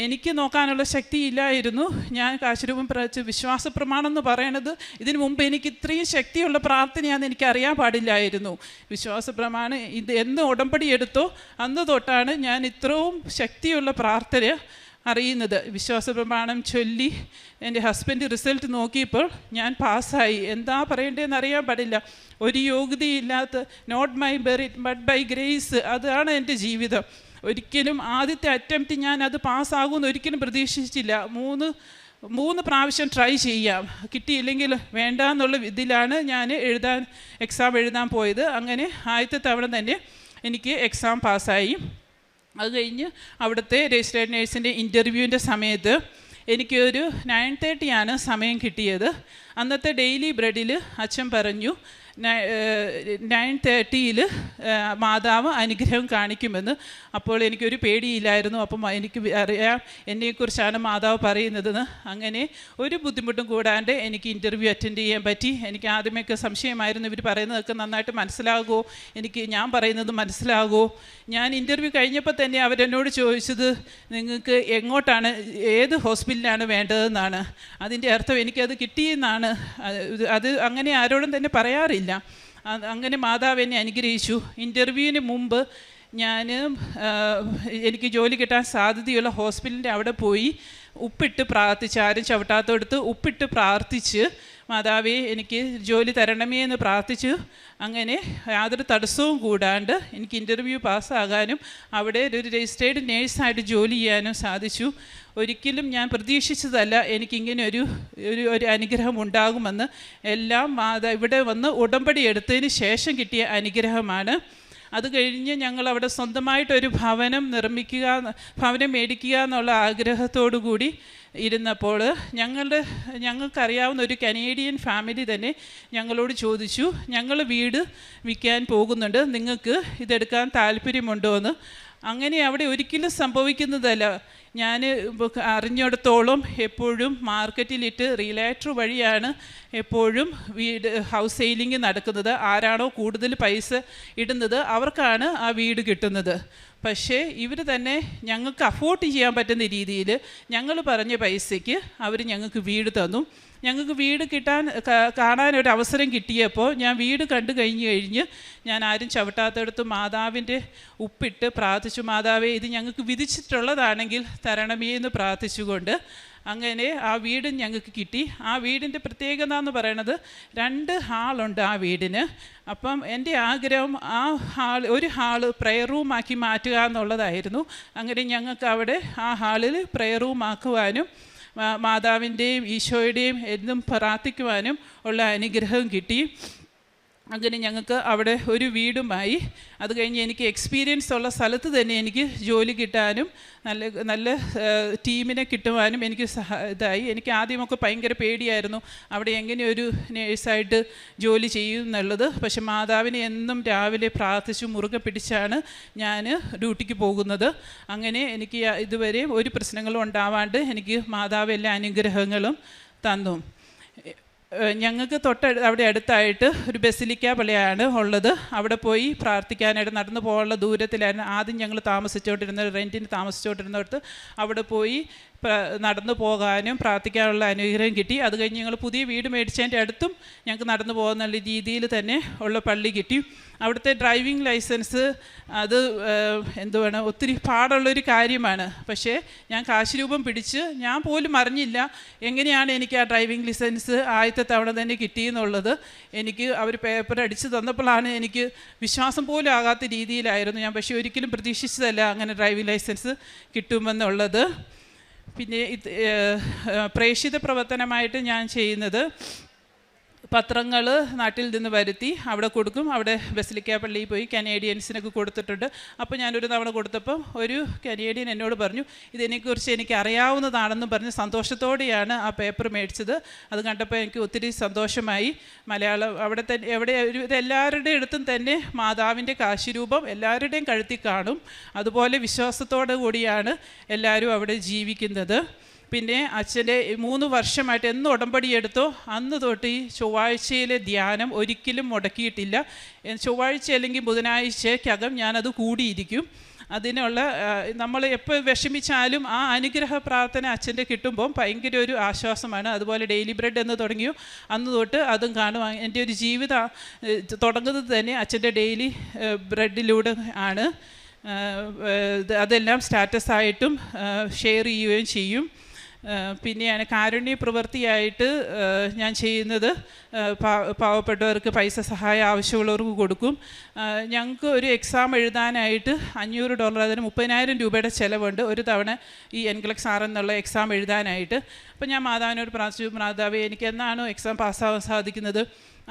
എനിക്ക് നോക്കാനുള്ള ശക്തിയില്ലായിരുന്നു. ഞാൻ കാശിരൂപം വിശ്വാസ പ്രമാണം എന്ന് പറയണത് ഇതിനു മുമ്പ് എനിക്ക് ഇത്രയും ശക്തിയുള്ള പ്രാർത്ഥനയാണെന്ന് എനിക്ക് അറിയാൻ പാടില്ലായിരുന്നു. വിശ്വാസ പ്രമാണം ഇത് എന്ന് ഉടമ്പടി എടുത്തോ അന്ന് തൊട്ടാണ് ഞാൻ ഇത്രയും ശക്തിയുള്ള പ്രാർത്ഥന അറിയുന്നത്. വിശ്വാസ പ്രമാണം ചൊല്ലി എൻ്റെ ഹസ്ബൻഡ് റിസൾട്ട് നോക്കിയപ്പോൾ ഞാൻ പാസ്സായി. എന്താ പറയേണ്ടതെന്ന് അറിയാൻ പാടില്ല. ഒരു യോഗ്യതയില്ലാത്ത not my merit but by grace, അതാണ് എൻ്റെ ജീവിതം. ഒരിക്കലും ആദ്യത്തെ അറ്റംപ്റ്റ് ഞാൻ അത് പാസ്സാകുമെന്ന് ഒരിക്കലും പ്രതീക്ഷിച്ചില്ല. 3 പ്രാവശ്യം ട്രൈ ചെയ്യാം, കിട്ടിയില്ലെങ്കിൽ വേണ്ട എന്നുള്ള ഇതിലാണ് ഞാൻ എക്സാം എഴുതാൻ പോയത്. അങ്ങനെ ആദ്യത്തെ തവണ തന്നെ എനിക്ക് എക്സാം പാസ്സായി. അത് കഴിഞ്ഞ് അവിടുത്തെ രജിസ്ട്രേഡ് നേഴ്സിൻ്റെ ഇൻ്റർവ്യൂവിൻ്റെ സമയത്ത് എനിക്കൊരു 9:30 സമയം കിട്ടിയത്. അന്നത്തെ ഡെയിലി ബ്രെഡിൽ അച്ഛൻ പറഞ്ഞു 9:30 മാതാവ് അനുഗ്രഹം കാണിക്കുമെന്ന്. അപ്പോൾ എനിക്കൊരു പേടിയില്ലായിരുന്നു. അപ്പം എനിക്ക് അറിയാം എന്നെക്കുറിച്ചാണ് മാതാവ് പറയുന്നതെന്ന്. അങ്ങനെ ഒരു ബുദ്ധിമുട്ടും കൂടാണ്ട് എനിക്ക് ഇൻ്റർവ്യൂ അറ്റൻഡ് ചെയ്യാൻ പറ്റി. എനിക്ക് ആദ്യമൊക്കെ സംശയമായിരുന്നു, ഇവർ പറയുന്നതൊക്കെ നന്നായിട്ട് മനസ്സിലാകുമോ, ഞാൻ പറയുന്നത് മനസ്സിലാകുമോ. ഞാൻ ഇൻ്റർവ്യൂ കഴിഞ്ഞപ്പോൾ തന്നെ അവരെന്നോട് ചോദിച്ചത് നിങ്ങൾക്ക് എങ്ങോട്ടാണ്, ഏത് ഹോസ്പിറ്റലിലാണ് വേണ്ടതെന്നാണ്. അതിൻ്റെ അർത്ഥം എനിക്കത് കിട്ടിയെന്നാണ്. അത് അങ്ങനെ ആരോടും തന്നെ പറയാറില്ല. അങ്ങനെ മാതാവ് എന്നെ അനുഗ്രഹിച്ചു. ഇൻ്റർവ്യൂവിന് മുമ്പ് എനിക്ക് ജോലി കിട്ടാൻ സാധ്യതയുള്ള ഹോസ്പിറ്റലിൻ്റെ അവിടെ പോയി ഉപ്പിട്ട് പ്രാർത്ഥിച്ച്, ആരും ചവിട്ടാത്തടുത്ത് ഉപ്പിട്ട് പ്രാർത്ഥിച്ച് മാതാവേ എനിക്ക് ജോലി തരണമേ എന്ന് പ്രാർത്ഥിച്ചു. അങ്ങനെ യാതൊരു തടസ്സവും കൂടാണ്ട് എനിക്ക് ഇൻ്റർവ്യൂ പാസ്സാകാനും അവിടെ ഒരു രജിസ്ട്രേഡ് നേഴ്സായിട്ട് ജോലി ചെയ്യാനും സാധിച്ചു. ഒരിക്കലും ഞാൻ പ്രതീക്ഷിച്ചതല്ല എനിക്കിങ്ങനെ ഒരു അനുഗ്രഹം ഉണ്ടാകുമെന്ന്. എല്ലാം ഇവിടെ വന്ന് ഉടമ്പടി എടുത്തതിന് ശേഷം കിട്ടിയ അനുഗ്രഹമാണ്. അത് കഴിഞ്ഞ് ഞങ്ങളവിടെ സ്വന്തമായിട്ടൊരു ഭവനം മേടിക്കുക എന്നുള്ള ആഗ്രഹത്തോടു കൂടി ഇരുന്നപ്പോൾ ഞങ്ങൾക്കറിയാവുന്ന ഒരു കനേഡിയൻ ഫാമിലി തന്നെ ഞങ്ങളോട് ചോദിച്ചു, ഞങ്ങൾ വീട് വിൽക്കാൻ പോകുന്നുണ്ട്, നിങ്ങൾക്ക് ഇതെടുക്കാൻ താല്പര്യമുണ്ടോ എന്ന്. അങ്ങനെ അവിടെ ഒരിക്കലും സംഭവിക്കുന്നതല്ല. ഞാൻ അറിഞ്ഞിടത്തോളം എപ്പോഴും മാർക്കറ്റിലിട്ട് റിയലേറ്റർ വഴിയാണ് എപ്പോഴും ഹൗസ് സെയിലിംഗ് നടക്കുന്നത്. ആരാണോ കൂടുതൽ പൈസ ഇടുന്നത് അവർക്കാണ് ആ വീട് കിട്ടുന്നത്. പക്ഷേ ഇവർ തന്നെ ഞങ്ങൾക്ക് അഫോർഡ് ചെയ്യാൻ പറ്റുന്ന രീതിയിൽ ഞങ്ങൾ പറഞ്ഞ പൈസയ്ക്ക് അവർ ഞങ്ങൾക്ക് വീട് തന്നു. ഞങ്ങൾക്ക് വീട് കാണാനൊരു അവസരം കിട്ടിയപ്പോൾ ഞാൻ വീട് കണ്ടു കഴിഞ്ഞ് ഞാൻ ആരും ചവിട്ടാത്തടുത്ത് മാതാവിൻ്റെ ഉപ്പിട്ട് പ്രാർത്ഥിച്ചു, മാതാവേ ഇത് ഞങ്ങൾക്ക് വിധിച്ചിട്ടുള്ളതാണെങ്കിൽ തരണമേ എന്ന് പ്രാർത്ഥിച്ചുകൊണ്ട് അങ്ങനെ ആ വീട് ഞങ്ങൾക്ക് കിട്ടി. ആ വീടിൻ്റെ പ്രത്യേകത എന്ന് പറയുന്നത് 2 ഹാളുണ്ട് ആ വീടിന്. അപ്പം എൻ്റെ ആഗ്രഹം ഒരു ഹാള് പ്രെയർ റൂമാക്കി മാറ്റുക എന്നുള്ളതായിരുന്നു. അങ്ങനെ ഞങ്ങൾക്ക് അവിടെ ആ ഹാളിൽ പ്രെയർ റൂമാക്കുവാനും മാതാവിൻ്റെയും ഈശോയുടെയും എന്നും പ്രാർത്ഥിക്കുവാനും ഉള്ള അനുഗ്രഹം കിട്ടി. അങ്ങനെ ഞങ്ങൾക്ക് അവിടെ ഒരു വീടുമായി. അത് കഴിഞ്ഞ് എനിക്ക് എക്സ്പീരിയൻസ് ഉള്ള സ്ഥലത്ത് തന്നെ എനിക്ക് ജോലി കിട്ടാനും നല്ല ടീമിനെ കിട്ടുവാനും എനിക്ക് ഇതായി. എനിക്ക് ആദ്യമൊക്കെ ഭയങ്കര പേടിയായിരുന്നു അവിടെ എങ്ങനെ ഒരു നേഴ്സായിട്ട് ജോലി ചെയ്യും എന്നുള്ളത്. പക്ഷെ മാതാവിനെ എന്നും രാവിലെ പ്രാർത്ഥിച്ചു മുറുകെ പിടിച്ചാണ് ഞാൻ ഡ്യൂട്ടിക്ക് പോകുന്നത്. അങ്ങനെ എനിക്ക് ഇതുവരെ ഒരു പ്രശ്നങ്ങളും ഉണ്ടാവാണ്ട് എനിക്ക് മാതാവ് എല്ലാ അനുഗ്രഹങ്ങളും തന്നു. ഞങ്ങൾക്ക് അവിടെ അടുത്തായിട്ട് ഒരു ബസിലിക്ക പള്ളിയാണ് ഉള്ളത്. അവിടെ പോയി പ്രാർത്ഥിക്കാനായിട്ട് നടന്നു പോകാനുള്ള ദൂരത്തിലായിരുന്നു ആദ്യം ഞങ്ങൾ റെൻറ്റിന് താമസിച്ചുകൊണ്ടിരുന്നിടത്ത്. അവിടെ പോയി നടന്നു പോകാനും പ്രാർത്ഥിക്കാനുള്ള അനുഗ്രഹം കിട്ടി. അത് കഴിഞ്ഞ് ഞങ്ങൾ പുതിയ വീട് മേടിച്ചതിൻ്റെ അടുത്തും ഞങ്ങൾക്ക് നടന്നു പോകുന്ന രീതിയിൽ തന്നെ ഉള്ള പള്ളി കിട്ടി. അവിടുത്തെ ഡ്രൈവിംഗ് ലൈസൻസ് അത് എന്തുവാണ് ഒത്തിരി പാടുള്ളൊരു കാര്യമാണ്. പക്ഷേ ഞാൻ കാശ് രൂപം പിടിച്ച് ഞാൻ പോലും അറിഞ്ഞില്ല എങ്ങനെയാണ് എനിക്ക് ആ ഡ്രൈവിംഗ് ലൈസൻസ് ആദ്യത്തെ തവണ തന്നെ കിട്ടിയെന്നുള്ളത്. എനിക്ക് അവർ പേപ്പർ അടിച്ച് തന്നപ്പോഴാണ് എനിക്ക് വിശ്വാസം പോലും ആകാത്ത രീതിയിലായിരുന്നു ഞാൻ. പക്ഷേ ഒരിക്കലും പ്രതീക്ഷിച്ചതല്ല അങ്ങനെ ഡ്രൈവിംഗ് ലൈസൻസ് കിട്ടുമെന്നുള്ളത്. പിന്നെ പ്രേക്ഷിത പ്രവർത്തനമായിട്ട് ഞാൻ ചെയ്യുന്നത് പത്രങ്ങൾ നാട്ടിൽ നിന്ന് വരുത്തി അവിടെ കൊടുക്കും. അവിടെ ബസിലിക്ക പള്ളിയിൽ പോയി കനേഡിയൻസിനൊക്കെ കൊടുത്തിട്ടുണ്ട്. അപ്പോൾ ഞാനൊരു തവണ കൊടുത്തപ്പോൾ ഒരു കനേഡിയൻ എന്നോട് പറഞ്ഞു ഇതിനെക്കുറിച്ച് എനിക്ക് അറിയാവുന്നതാണെന്ന് പറഞ്ഞ് സന്തോഷത്തോടെയാണ് ആ പേപ്പർ മേടിച്ചത്. അത് കണ്ടപ്പോൾ എനിക്ക് ഒത്തിരി സന്തോഷമായി. മലയാളം അവിടെ തന്നെ എവിടെ എല്ലാവരുടെ അടുത്തും തന്നെ മാതാവിൻ്റെ കാശിരൂപം എല്ലാവരുടെയും കഴുത്തി കാണും. അതുപോലെ വിശ്വാസത്തോടു കൂടിയാണ് എല്ലാവരും അവിടെ ജീവിക്കുന്നത്. പിന്നെ അച്ഛൻ്റെ 3 വർഷമായിട്ട് എന്ന് ഉടമ്പടിയെടുത്തോ അന്ന് തൊട്ട് ഈ ചൊവ്വാഴ്ചയിലെ ധ്യാനം ഒരിക്കലും മുടക്കിയിട്ടില്ല. ചൊവ്വാഴ്ച അല്ലെങ്കിൽ ബുധനാഴ്ചയ്ക്കകം ഞാനത് കൂടിയിരിക്കും. അതിനുള്ള നമ്മൾ എപ്പോൾ വിഷമിച്ചാലും ആ അനുഗ്രഹ പ്രാർത്ഥന അച്ഛൻ്റെ കിട്ടുമ്പം ഭയങ്കര ഒരു ആശ്വാസമാണ്. അതുപോലെ ഡെയിലി ബ്രെഡ് എന്ന് തുടങ്ങിയോ അന്ന് തൊട്ട് അതും കാണും. എൻ്റെ ഒരു ജീവിതം തുടങ്ങുന്നത് തന്നെ അച്ഛൻ്റെ ഡെയിലി ബ്രെഡിലൂടെ ആണ്. അതെല്ലാം സ്റ്റാറ്റസായിട്ടും ഷെയർ ചെയ്യുകയും ചെയ്യും. പിന്നെയാണ് കാരുണ്യ പ്രവൃത്തിയായിട്ട് ഞാൻ ചെയ്യുന്നത്. പാവപ്പെട്ടവർക്ക് പൈസ സഹായം ആവശ്യമുള്ളവർക്ക് കൊടുക്കും. ഞങ്ങൾക്ക് ഒരു എക്സാം എഴുതാനായിട്ട് $500 അതിന് 30,000 രൂപയുടെ ചിലവുണ്ട് ഒരു തവണ ഈ എൻഗ്ലക്സ് ആർ എന്നുള്ള എക്സാം എഴുതാനായിട്ട്. അപ്പോൾ ഞാൻ മാതാവിനോട് പ്രാർത്ഥിച്ചു, മാതാവേ എനിക്ക് എന്നാണോ എക്സാം പാസ്സാവാൻ സാധിക്കുന്നത്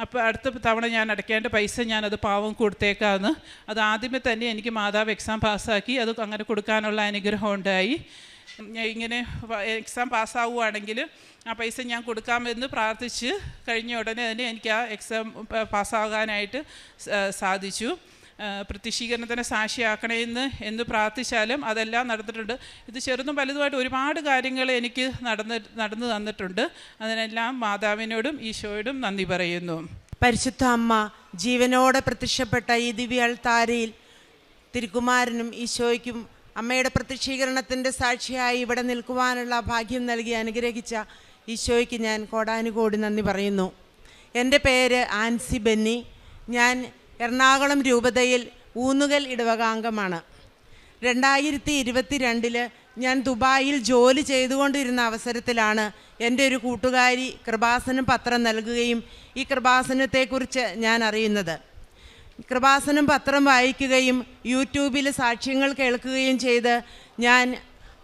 അപ്പോൾ അടുത്ത തവണ ഞാൻ അടയ്ക്കേണ്ട പൈസ ഞാനത് പാവം കൊടുത്തേക്കാമെന്ന്. അത് ആദ്യമേ തന്നെ എനിക്ക് മാതാവ് എക്സാം പാസ്സാക്കി അത് അങ്ങനെ കൊടുക്കാനുള്ള അനുഗ്രഹം ഉണ്ടായി. ഇങ്ങനെ എക്സാം പാസ്സാവുകയാണെങ്കിൽ ആ പൈസ ഞാൻ കൊടുക്കാമെന്ന് പ്രാർത്ഥിച്ച് കഴിഞ്ഞ ഉടനെ തന്നെ എനിക്ക് ആ എക്സാം പാസ്സാകാനായിട്ട് സാധിച്ചു. പ്രത്യക്ഷീകരണത്തിന് സാക്ഷിയാക്കണമെന്ന് എന്ന് പ്രാർത്ഥിച്ചാലും അതെല്ലാം നടന്നിട്ടുണ്ട്. ഇത് ചെറുതും വലുതുമായിട്ട് ഒരുപാട് കാര്യങ്ങൾ എനിക്ക് നടന്നു തന്നിട്ടുണ്ട്. അതിനെല്ലാം മാതാവിനോടും ഈശോയോടും നന്ദി പറയുന്നു. പരിശുദ്ധ അമ്മ ജീവനോടെ പ്രത്യക്ഷപ്പെട്ട ഈ ദിവ്യ അൾത്താരയിൽ തിരുക്കുമാരനും ഈശോയ്ക്കും അമ്മയുടെ പ്രത്യക്ഷീകരണത്തിൻ്റെ സാക്ഷിയായി ഇവിടെ നിൽക്കുവാനുള്ള ഭാഗ്യം നൽകി അനുഗ്രഹിച്ച ഈശോയ്ക്ക് ഞാൻ കോടാനുകോടി നന്ദി പറയുന്നു. എൻ്റെ പേര് ആൻസി ബെന്നി. ഞാൻ എറണാകുളം രൂപതയിൽ ഊന്നുകൽ ഇടവകാംഗമാണ്. 2022 ഞാൻ ദുബായിൽ ജോലി ചെയ്തുകൊണ്ടിരുന്ന അവസരത്തിലാണ് എൻ്റെ ഒരു കൂട്ടുകാരി കൃപാസനം പത്രം നൽകുകയും ഈ കൃപാസനത്തെക്കുറിച്ച് ഞാൻ അറിയുന്നത്. കൃപാസനം പത്രം വായിക്കുകയും യൂട്യൂബിൽ സാക്ഷ്യങ്ങൾ കേൾക്കുകയും ചെയ്ത് ഞാൻ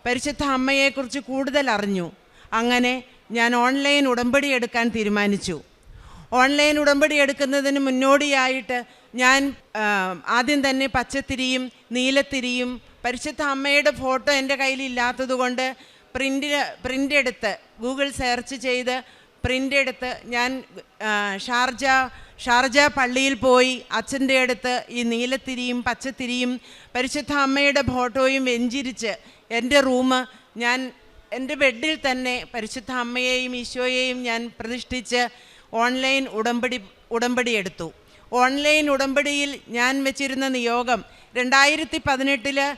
പരിശുദ്ധ അമ്മയെക്കുറിച്ച് കൂടുതൽ അറിഞ്ഞു. അങ്ങനെ ഞാൻ ഓൺലൈൻ ഉടമ്പടി എടുക്കാൻ തീരുമാനിച്ചു. ഓൺലൈൻ ഉടമ്പടി എടുക്കുന്നതിന് മുന്നോടിയായിട്ട് ഞാൻ ആദ്യം തന്നെ പച്ചത്തിരിയും നീലത്തിരിയും പരിശുദ്ധ അമ്മയുടെ ഫോട്ടോ എൻ്റെ കയ്യിലില്ലാത്തത് കൊണ്ട് പ്രിൻ്റ് എടുത്ത് ഗൂഗിൾ സെർച്ച് ചെയ്ത് പ്രിൻ്റ് എടുത്ത് ഞാൻ ഷാർജ പള്ളിയിൽ പോയി അച്ഛൻ്റെ അടുത്ത് ഈ നീലത്തിരിയും പച്ചത്തിരിയും പരിശുദ്ധ അമ്മയുടെ ഫോട്ടോയും വെഞ്ചിരിച്ച് എൻ്റെ ഞാൻ എൻ്റെ ബെഡിൽ തന്നെ പരിശുദ്ധ അമ്മയെയും ഈശോയെയും ഞാൻ പ്രതിഷ്ഠിച്ച് ഓൺലൈൻ ഉടമ്പടി എടുത്തു. ഓൺലൈൻ ഉടമ്പടിയിൽ ഞാൻ വെച്ചിരുന്ന നിയോഗം 2018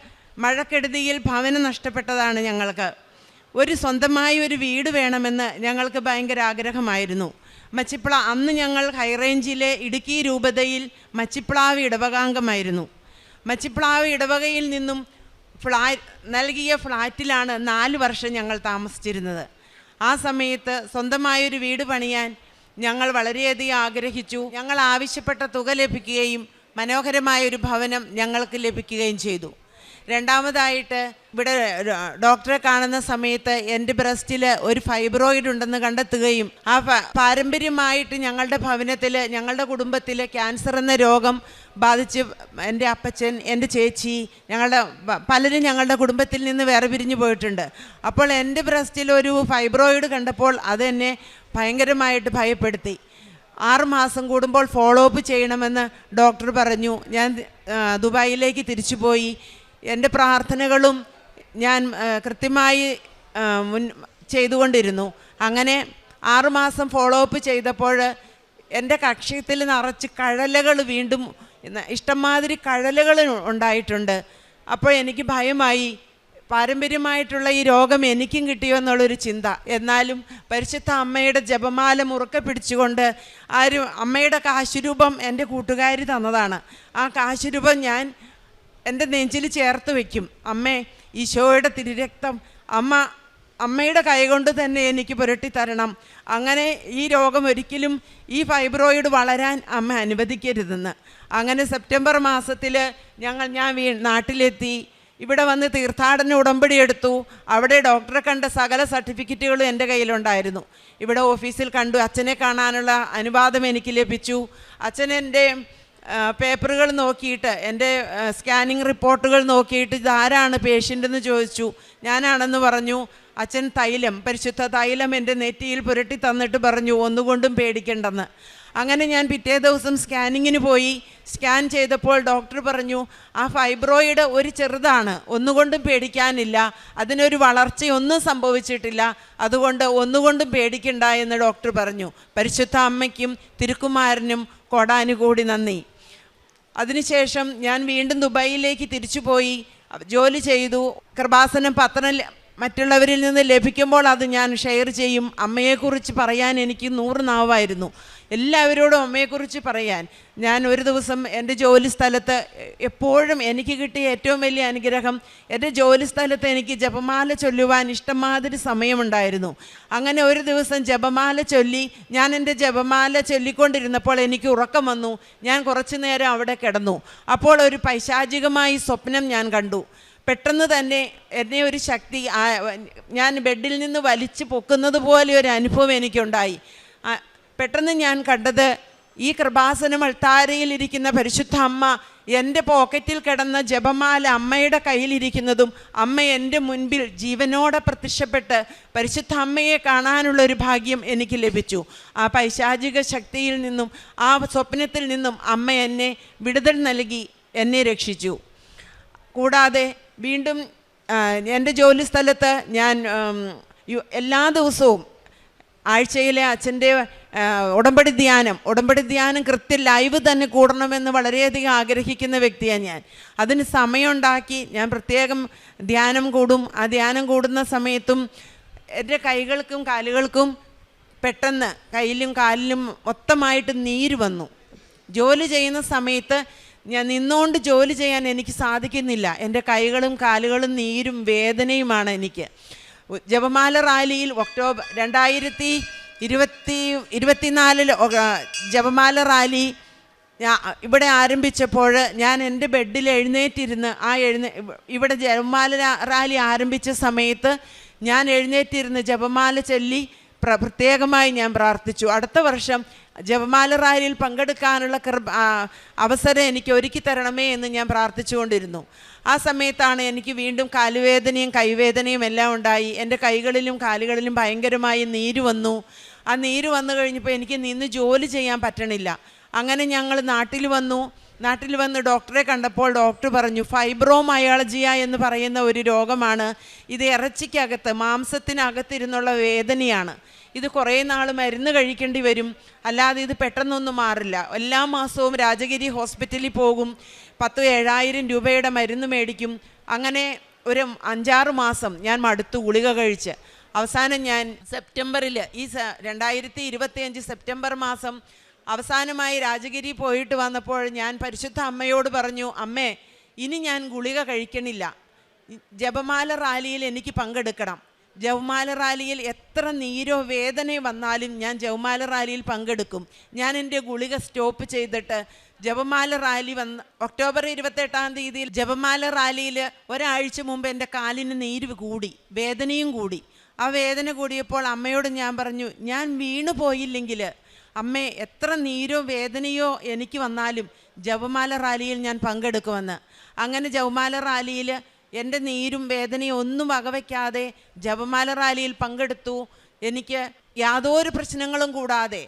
മഴക്കെടുതിയിൽ ഭവനം നഷ്ടപ്പെട്ടതാണ് ഞങ്ങൾക്ക്. സ്വന്തമായി ഒരു വീട് വേണമെന്ന് ഞങ്ങൾക്ക് ഭയങ്കര ആഗ്രഹമായിരുന്നു. അന്ന് ഞങ്ങൾ ഹൈറേഞ്ചിലെ ഇടുക്കി രൂപതയിൽ മച്ചിപ്ലാവ് ഇടവകാംഗമായിരുന്നു. മച്ചിപ്ലാവ് ഇടവകയിൽ നിന്നും നൽകിയ ഫ്ലാറ്റിലാണ് 4 വർഷം ഞങ്ങൾ താമസിച്ചിരുന്നത്. ആ സമയത്ത് സ്വന്തമായൊരു വീട് പണിയാൻ ഞങ്ങൾ വളരെയധികം ആഗ്രഹിച്ചു. ഞങ്ങൾ ആവശ്യപ്പെട്ട തുക ലഭിക്കുകയും മനോഹരമായൊരു ഭവനം ഞങ്ങൾക്ക് ലഭിക്കുകയും ചെയ്തു. രണ്ടാമതായിട്ട് ഇവിടെ ഡോക്ടറെ കാണുന്ന സമയത്ത് എൻ്റെ ബ്രസ്റ്റിൽ ഒരു ഫൈബ്രോയിഡ് ഉണ്ടെന്ന് കണ്ടെത്തുകയും ആ പാരമ്പര്യമായിട്ട് ഞങ്ങളുടെ ഭവനത്തിൽ ഞങ്ങളുടെ കുടുംബത്തിൽ ക്യാൻസർ എന്ന രോഗം ബാധിച്ച് എൻ്റെ അപ്പച്ചൻ, എൻ്റെ ചേച്ചി, പലരും ഞങ്ങളുടെ കുടുംബത്തിൽ നിന്ന് വേറെ പിരിഞ്ഞു പോയിട്ടുണ്ട്. അപ്പോൾ എൻ്റെ ബ്രസ്റ്റിൽ ഒരു ഫൈബ്രോയിഡ് കണ്ടപ്പോൾ അതെന്നെ ഭയങ്കരമായിട്ട് ഭയപ്പെടുത്തി. 6 മാസം കൂടുമ്പോൾ ഫോളോ അപ്പ് ചെയ്യണമെന്ന് ഡോക്ടർ പറഞ്ഞു. ഞാൻ ദുബായിലേക്ക് തിരിച്ചുപോയി. എൻ്റെ പ്രാർത്ഥനകളും ഞാൻ കൃത്യമായി ചെയ്തുകൊണ്ടിരുന്നു. അങ്ങനെ 6 മാസം ഫോളോ അപ്പ് ചെയ്തപ്പോൾ എൻ്റെ കക്ഷത്തിൽ നിറച്ച് കഴലകൾ, വീണ്ടും ഇഷ്ടംമാതിരി കഴലകൾ ഉണ്ടായിട്ടുണ്ട്. അപ്പോൾ എനിക്ക് ഭയമായി. പാരമ്പര്യമായിട്ടുള്ള ഈ രോഗം എനിക്കും കിട്ടിയോ എന്നുള്ളൊരു ചിന്ത. എന്നാലും പരിശുദ്ധ അമ്മയുടെ ജപമാല മുറുക്കെ പിടിച്ചുകൊണ്ട് അമ്മയുടെ കാശുരൂപം എൻ്റെ കൂട്ടുകാരി തന്നതാണ്. ആ കാശുരൂപം ഞാൻ എൻ്റെ നെഞ്ചിൽ ചേർത്ത് വയ്ക്കും. അമ്മേ, ഈശോയുടെ തിരുരക്തം അമ്മയുടെ കൈകൊണ്ട് തന്നെ എനിക്ക് പുരട്ടി തരണം. അങ്ങനെ ഈ രോഗം ഒരിക്കലും, ഈ ഫൈബ്രോയിഡ് വളരാൻ അമ്മ അനുവദിക്കരുതെന്ന്. അങ്ങനെ സെപ്റ്റംബർ മാസത്തിൽ ഞാൻ നാട്ടിലെത്തി. ഇവിടെ വന്ന് തീർത്ഥാടന ഉടമ്പടി എടുത്തു. അവിടെ ഡോക്ടറെ കണ്ട സകല സർട്ടിഫിക്കറ്റുകളും എൻ്റെ കയ്യിലുണ്ടായിരുന്നു. ഇവിടെ ഓഫീസിൽ കണ്ടു. അച്ഛനെ കാണാനുള്ള അനുവാദം എനിക്ക് ലഭിച്ചു. അച്ഛൻ എൻ്റെ പേപ്പറുകൾ നോക്കിയിട്ട്, എൻ്റെ സ്കാനിങ് റിപ്പോർട്ടുകൾ നോക്കിയിട്ട് ഇതാരാണ് പേഷ്യൻ്റെന്ന് ചോദിച്ചു. ഞാനാണെന്ന് പറഞ്ഞു. അച്ഛൻ പരിശുദ്ധ തൈലം എൻ്റെ നെറ്റിയിൽ പുരട്ടി തന്നിട്ട് പറഞ്ഞു, ഒന്നുകൊണ്ടും പേടിക്കണ്ടെന്ന്. അങ്ങനെ ഞാൻ പിറ്റേ ദിവസം സ്കാനിങ്ങിന് പോയി. സ്കാൻ ചെയ്തപ്പോൾ ഡോക്ടർ പറഞ്ഞു, ആ ഫൈബ്രോയിഡ് ഒരു ചെറുതാണ്, ഒന്നുകൊണ്ടും പേടിക്കാനില്ല, അതിനൊരു വളർച്ചയൊന്നും സംഭവിച്ചിട്ടില്ല, അതുകൊണ്ട് ഒന്നുകൊണ്ടും പേടിക്കണ്ട എന്ന് ഡോക്ടർ പറഞ്ഞു. പരിശുദ്ധ അമ്മയ്ക്കും തിരുക്കുമാരനും കോടാനുകൂടി നന്ദി. അതിനുശേഷം ഞാൻ വീണ്ടും ദുബായിലേക്ക് തിരിച്ചുപോയി, ജോലി ചെയ്തു. കൃപാസനം പത്രം മറ്റുള്ളവരിൽ നിന്ന് ലഭിക്കുമ്പോൾ അത് ഞാൻ ഷെയർ ചെയ്യും. അമ്മയെക്കുറിച്ച് പറയാൻ എനിക്ക് 100 നാവായിരുന്നു. എല്ലാവരോടും അമ്മയെക്കുറിച്ച് പറയാൻ. ഞാൻ ഒരു ദിവസം എൻ്റെ ജോലി സ്ഥലത്ത്, എപ്പോഴും എനിക്ക് കിട്ടിയ ഏറ്റവും വലിയ അനുഗ്രഹം, എൻ്റെ ജോലി സ്ഥലത്ത് എനിക്ക് ജപമാല ചൊല്ലുവാൻ ഇഷ്ടംമാതിരി സമയമുണ്ടായിരുന്നു. അങ്ങനെ ഒരു ദിവസം ജപമാല ചൊല്ലി, ഞാൻ എൻ്റെ ജപമാല ചൊല്ലിക്കൊണ്ടിരുന്നപ്പോൾ എനിക്ക് ഉറക്കം വന്നു. ഞാൻ കുറച്ചു നേരം അവിടെ കിടന്നു. അപ്പോൾ ഒരു പൈശാചികമായി സ്വപ്നം ഞാൻ കണ്ടു. പെട്ടെന്ന് തന്നെ എന്നെ ഒരു ശക്തി, ഞാൻ ബെഡിൽ നിന്ന് വലിച്ചു പൊക്കുന്നത് പോലെ ഒരു അനുഭവം എനിക്കുണ്ടായി. പെട്ടെന്ന് ഞാൻ കണ്ടത്, ഈ കൃപാസനം അൾത്താരയിലിരിക്കുന്ന പരിശുദ്ധ അമ്മ എൻ്റെ പോക്കറ്റിൽ കിടന്ന ജപമാല അമ്മയുടെ കയ്യിലിരിക്കുന്നതും, അമ്മ എൻ്റെ മുൻപിൽ ജീവനോടെ പ്രത്യക്ഷപ്പെട്ട് പരിശുദ്ധ അമ്മയെ കാണാനുള്ളൊരു ഭാഗ്യം എനിക്ക് ലഭിച്ചു. ആ പൈശാചിക ശക്തിയിൽ നിന്നും, ആ സ്വപ്നത്തിൽ നിന്നും അമ്മ എന്നെ വിടുതൽ നൽകി, എന്നെ രക്ഷിച്ചു. കൂടാതെ വീണ്ടും എൻ്റെ ജോലി സ്ഥലത്ത് ഞാൻ എല്ലാ ദിവസവും ആഴ്ചയിലെ അച്ഛൻ്റെ ഉടമ്പടി ധ്യാനം കൃത്യം ലൈവ് തന്നെ കൂടണമെന്ന് വളരെയധികം ആഗ്രഹിക്കുന്ന വ്യക്തിയാണ് ഞാൻ. അതിന് സമയമുണ്ടാക്കി ഞാൻ പ്രത്യേകം ധ്യാനം കൂടും. ആ ധ്യാനം കൂടുന്ന സമയത്തും എൻ്റെ കൈകൾക്കും കാലുകൾക്കും പെട്ടെന്ന്, കയ്യിലും കാലിലും മൊത്തമായിട്ട് നീര് വന്നു. ജോലി ചെയ്യുന്ന സമയത്ത് ഞാൻ നിന്നുകൊണ്ട് ജോലി ചെയ്യാൻ എനിക്ക് സാധിക്കുന്നില്ല. എൻ്റെ കൈകളും കാലുകളും നീരും വേദനയുമാണ് എനിക്ക്. ജപമാല റാലിയിൽ ഒക്ടോബർ 2024 ജപമാല റാലി ഇവിടെ ആരംഭിച്ചപ്പോൾ ഞാൻ എൻ്റെ ബെഡിൽ എഴുന്നേറ്റിരുന്ന്, ഇവിടെ ജപമാല റാലി ആരംഭിച്ച സമയത്ത് ഞാൻ എഴുന്നേറ്റിരുന്ന് ജപമാല ചൊല്ലി പ്രത്യേകമായി ഞാൻ പ്രാർത്ഥിച്ചു. അടുത്ത വർഷം ജപമാല റാലിയിൽ പങ്കെടുക്കാനുള്ള അവസരം എനിക്ക് ഒരുക്കി തരണമേ എന്ന് ഞാൻ പ്രാർത്ഥിച്ചുകൊണ്ടിരുന്നു. ആ സമയത്താണ് എനിക്ക് വീണ്ടും കാലുവേദനയും കൈവേദനയും എല്ലാം ഉണ്ടായി. എൻ്റെ കൈകളിലും കാലുകളിലും ഭയങ്കരമായി നീര് വന്നു. ആ നീര് വന്നു കഴിഞ്ഞപ്പോൾ എനിക്ക് നിന്ന് ജോലി ചെയ്യാൻ പറ്റണില്ല. അങ്ങനെ ഞങ്ങൾ നാട്ടിൽ വന്ന് ഡോക്ടറെ കണ്ടപ്പോൾ ഡോക്ടർ പറഞ്ഞു, ഫൈബ്രോമയാൾജിയ എന്ന് പറയുന്ന ഒരു രോഗമാണ്. ഇത് ഇറച്ചിക്കകത്ത്, മാംസത്തിനകത്തിരുന്നുള്ള വേദനയാണ്. ഇത് കുറേ നാൾ മരുന്ന് കഴിക്കേണ്ടി വരും, അല്ലാതെ ഇത് പെട്ടെന്നൊന്നും മാറില്ല. എല്ലാ മാസവും രാജഗിരി ഹോസ്പിറ്റലിൽ പോകും, 7,000 രൂപയുടെ മരുന്ന് മേടിക്കും. അങ്ങനെ ഒരു 5-6 മാസം ഞാൻ മടുത്തു ഗുളിക കഴിച്ച്. അവസാനം ഞാൻ സെപ്റ്റംബറിൽ, ഈ 2025 സെപ്റ്റംബർ മാസം അവസാനമായി രാജഗിരി പോയിട്ട് വന്നപ്പോൾ ഞാൻ പരിശുദ്ധ അമ്മയോട് പറഞ്ഞു, അമ്മേ, ഇനി ഞാൻ ഗുളിക കഴിക്കണില്ല, ജപമാല റാലിയിൽ എനിക്ക് പങ്കെടുക്കണം. ജപമാല റാലിയിൽ എത്ര നീരോ വേദനയോ വന്നാലും ഞാൻ ജപമാല റാലിയിൽ പങ്കെടുക്കും. ഞാൻ എൻ്റെ ഗുളിക സ്റ്റോപ്പ് ചെയ്തിട്ട് ജപമാല റാലി ഒക്ടോബർ 28-ാം തീയതിയിൽ ജപമാല റാലിയിൽ ഒരാഴ്ച മുമ്പ് എൻ്റെ കാലിന് നീര് കൂടി, വേദനയും കൂടി. ആ വേദന കൂടിയപ്പോൾ അമ്മയോട് ഞാൻ പറഞ്ഞു, ഞാൻ വീണു പോയില്ലെങ്കിൽ അമ്മേ, എത്ര നീരോ വേദനയോ എനിക്ക് വന്നാലും ജപമാല റാലിയിൽ ഞാൻ പങ്കെടുക്കുമെന്ന്. അങ്ങനെ ജപമാല റാലിയിൽ എൻ്റെ നീരും വേദനയും ഒന്നും വകവയ്ക്കാതെ ജപമാല റാലിയിൽ പങ്കെടുത്തു. എനിക്ക് യാതൊരു പ്രശ്നങ്ങളും കൂടാതെ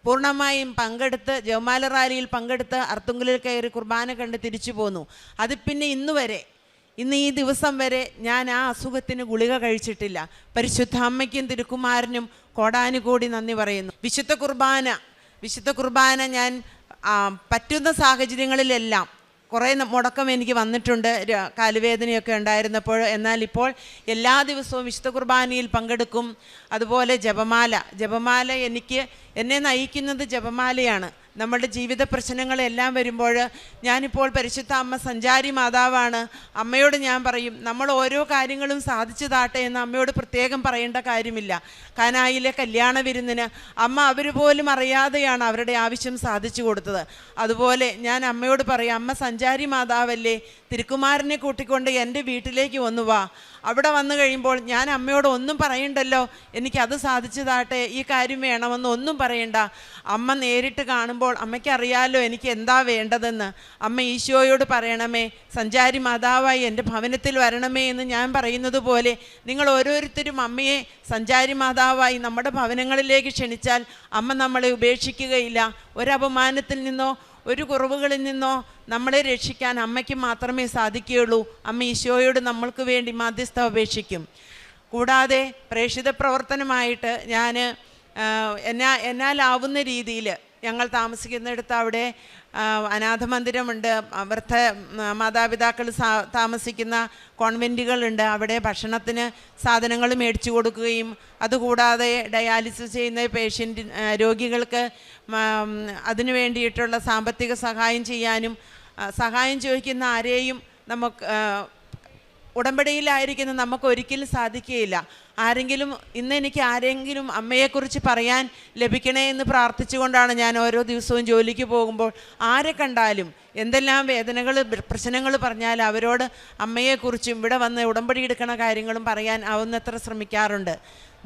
പൂർണ്ണമായും പങ്കെടുത്ത് ജപമാല റാലിയിൽ പങ്കെടുത്ത് അർത്തുങ്കലിൽ കയറി കുർബാന കണ്ട് തിരിച്ചു പോന്നു. അത് പിന്നെ ഇന്ന് ഈ ദിവസം വരെ ഞാൻ ആ അസുഖത്തിന് ഗുളിക കഴിച്ചിട്ടില്ല. പരിശുദ്ധ അമ്മയ്ക്കും തിരുക്കുമാരനും കോടാനുകൂടി നന്ദി പറയുന്നു. വിശുദ്ധ കുർബാന ഞാൻ പറ്റുന്ന സാഹചര്യങ്ങളിലെല്ലാം കുറേ മുടക്കം എനിക്ക് വന്നിട്ടുണ്ട്, കാലുവേദനയൊക്കെ ഉണ്ടായിരുന്നപ്പോൾ. എന്നാൽ ഇപ്പോൾ എല്ലാ ദിവസവും വിശുദ്ധ കുർബാനയിൽ പങ്കെടുക്കും. അതുപോലെ ജപമാല എന്നെ നയിക്കുന്നത് ജപമാലയാണ്. നമ്മളുടെ ജീവിത പ്രശ്നങ്ങളെല്ലാം വരുമ്പോൾ ഞാനിപ്പോൾ പരിശുദ്ധ അമ്മ സഞ്ചാരി മാതാവാണ്. അമ്മയോട് ഞാൻ പറയും, നമ്മൾ ഓരോ കാര്യങ്ങളും സാധിച്ചതാട്ടെ എന്ന് അമ്മയോട് പ്രത്യേകം പറയേണ്ട കാര്യമില്ല. കാനായിലെ കല്യാണ വിരുന്നിന് അമ്മ അവർ പോലും അറിയാതെയാണ് അവരുടെ ആവശ്യം സാധിച്ചു കൊടുത്തത്. അതുപോലെ ഞാൻ അമ്മയോട് പറയും, അമ്മ സഞ്ചാരി മാതാവല്ലേ, തിരുക്കുമാരനെ കൂട്ടിക്കൊണ്ട് എൻ്റെ വീട്ടിലേക്ക് വന്നു വാ. അവിടെ വന്നു കഴിയുമ്പോൾ ഞാൻ അമ്മയോട് ഒന്നും പറയണ്ടല്ലോ, എനിക്കത് സാധിച്ചതാട്ടെ, ഈ കാര്യം വേണമെന്ന് ഒന്നും പറയണ്ട. അമ്മ നേരിട്ട് കാണുമ്പോൾ അമ്മയ്ക്ക് അറിയാമല്ലോ എനിക്ക് എന്താ വേണ്ടതെന്ന്. അമ്മ ഈശോയോട് പറയണമേ, സഞ്ചാരി മാതാവായി എൻ്റെ ഭവനത്തിൽ വരണമേ എന്ന് ഞാൻ പറയുന്നത് പോലെ നിങ്ങൾ ഓരോരുത്തരും അമ്മയെ സഞ്ചാരി മാതാവായി നമ്മുടെ ഭവനങ്ങളിലേക്ക് ക്ഷണിച്ചാൽ അമ്മ നമ്മളെ ഉപേക്ഷിക്കുകയില്ല. ഒരപമാനത്തിൽ നിന്നോ ഒരു കുറവുകളിൽ നിന്നോ നമ്മളെ രക്ഷിക്കാൻ അമ്മയ്ക്ക് മാത്രമേ സാധിക്കുകയുള്ളൂ. അമ്മ ഈശോയോട് നമ്മൾക്ക് വേണ്ടി മാധ്യസ്ഥ അപേക്ഷിക്കും. കൂടാതെ പ്രേക്ഷിത പ്രവർത്തനമായിട്ട് ഞാൻ എന്നാലാവുന്ന രീതിയിൽ ഞങ്ങൾ താമസിക്കുന്നിടത്ത് അവിടെ അനാഥ മന്ദിരമുണ്ട്, വൃദ്ധ മാതാപിതാക്കൾ താമസിക്കുന്ന കോൺവെൻറ്റുകളുണ്ട്. അവിടെ ഭക്ഷണത്തിന് സാധനങ്ങൾ മേടിച്ചു കൊടുക്കുകയും അതുകൂടാതെ ഡയാലിസിസ് ചെയ്യുന്ന രോഗികൾക്ക് അതിനു വേണ്ടിയിട്ടുള്ള സാമ്പത്തിക സഹായം ചെയ്യാനും, സഹായം ചോദിക്കുന്ന ആരെയും ഉടമ്പടിയിലായിരിക്കുന്ന നമുക്ക് ഒരിക്കലും സാധിക്കുകയില്ല. ഇന്നെനിക്ക് ആരെങ്കിലും അമ്മയെക്കുറിച്ച് പറയാൻ ലഭിക്കണേ എന്ന് പ്രാർത്ഥിച്ചുകൊണ്ടാണ് ഞാൻ ഓരോ ദിവസവും ജോലിക്ക് പോകുമ്പോൾ ആരെ കണ്ടാലും എന്തെല്ലാം വേദനകൾ പ്രശ്നങ്ങൾ പറഞ്ഞാൽ അവരോട് അമ്മയെക്കുറിച്ചും ഇവിടെ വന്ന് ഉടമ്പടി എടുക്കണ കാര്യങ്ങളും പറയാൻ ആവുന്നത്ര ശ്രമിക്കാറുണ്ട്.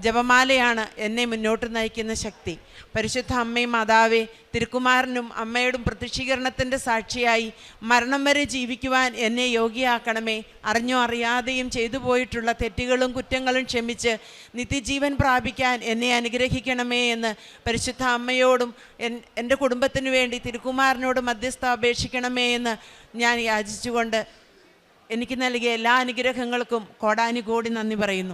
ജപമാലയാണ് എന്നെ മുന്നോട്ട് നയിക്കുന്ന ശക്തി. പരിശുദ്ധ അമ്മയും മാതാവേ, തിരുക്കുമാരനും അമ്മയോടും പ്രത്യക്ഷീകരണത്തിൻ്റെ സാക്ഷിയായി മരണം വരെ ജീവിക്കുവാൻ എന്നെ യോഗ്യയാക്കണമേ. അറിഞ്ഞോ അറിയാതെയും ചെയ്തു പോയിട്ടുള്ള തെറ്റുകളും കുറ്റങ്ങളും ക്ഷമിച്ച് നിത്യജീവൻ പ്രാപിക്കാൻ എന്നെ അനുഗ്രഹിക്കണമേ എന്ന് പരിശുദ്ധ അമ്മയോടും എൻ്റെ കുടുംബത്തിനു വേണ്ടി തിരുക്കുമാരനോടും മധ്യസ്ഥ അപേക്ഷിക്കണമേ എന്ന് ഞാൻ യാചിച്ചുകൊണ്ട് എനിക്ക് നൽകിയ എല്ലാ അനുഗ്രഹങ്ങൾക്കും കോടാനുകോടി നന്ദി പറയുന്നു.